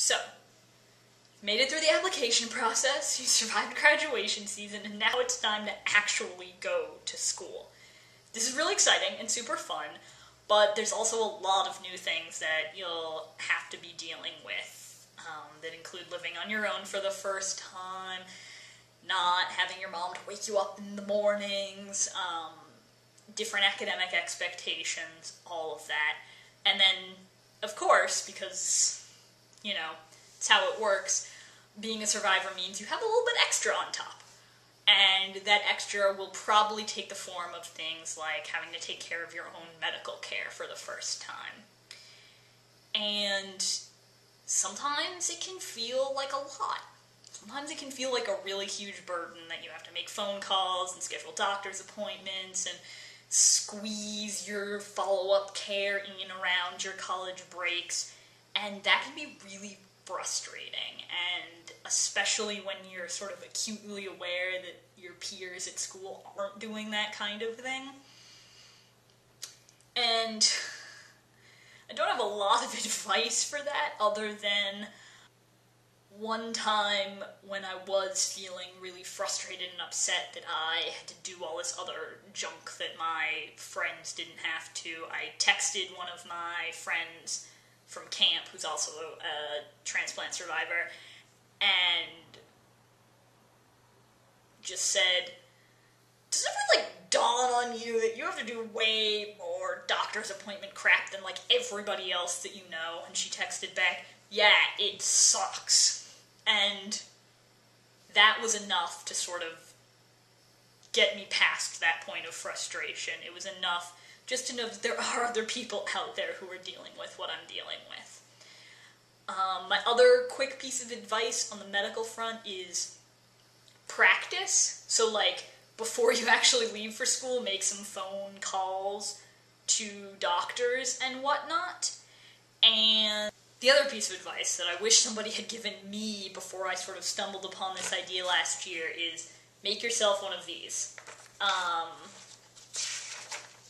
So, made it through the application process, you survived graduation season, and now it's time to actually go to school. This is really exciting and super fun, but there's also a lot of new things that you'll have to be dealing with that include living on your own for the first time, not having your mom to wake you up in the mornings, different academic expectations, all of that. And then, of course, because, you know, it's how it works, being a survivor means you have a little bit extra on top. And that extra will probably take the form of things like having to take care of your own medical care for the first time. And sometimes it can feel like a lot. Sometimes it can feel like a really huge burden that you have to make phone calls and schedule doctor's appointments and squeeze your follow-up care in and around your college breaks. And that can be really frustrating, and especially when you're sort of acutely aware that your peers at school aren't doing that kind of thing. And I don't have a lot of advice for that other than one time when I was feeling really frustrated and upset that I had to do all this other junk that my friends didn't have to. I texted one of my friends from camp, who's also a transplant survivor, and just said, does it ever, dawn on you that you have to do way more doctor's appointment crap than, everybody else that you know? And she texted back, yeah, it sucks. And that was enough to sort of get me past that point of frustration. It was enough just to know that there are other people out there who are dealing with what I'm dealing with. My other quick piece of advice on the medical front is practice. So, before you actually leave for school, make some phone calls to doctors and whatnot. And the other piece of advice that I wish somebody had given me before I sort of stumbled upon this idea last year is make yourself one of these.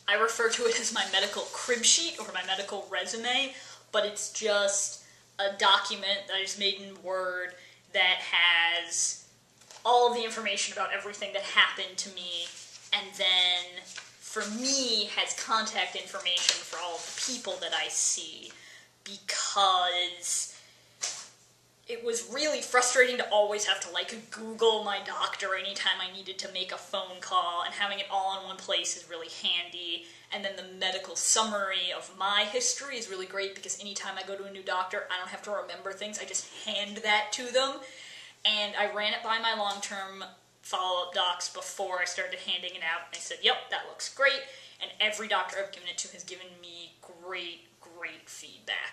I refer to it as my medical crib sheet or my medical resume, but it's just a document that I just made in Word that has all of the information about everything that happened to me, and then, for me, has contact information for all of the people that I see, because it was really frustrating to always have to, Google my doctor anytime I needed to make a phone call, and having it all in one place is really handy. And then the medical summary of my history is really great, because anytime I go to a new doctor, I don't have to remember things, I just hand that to them. And I ran it by my long-term follow-up docs before I started handing it out, and they said, yep, that looks great, and every doctor I've given it to has given me great feedback.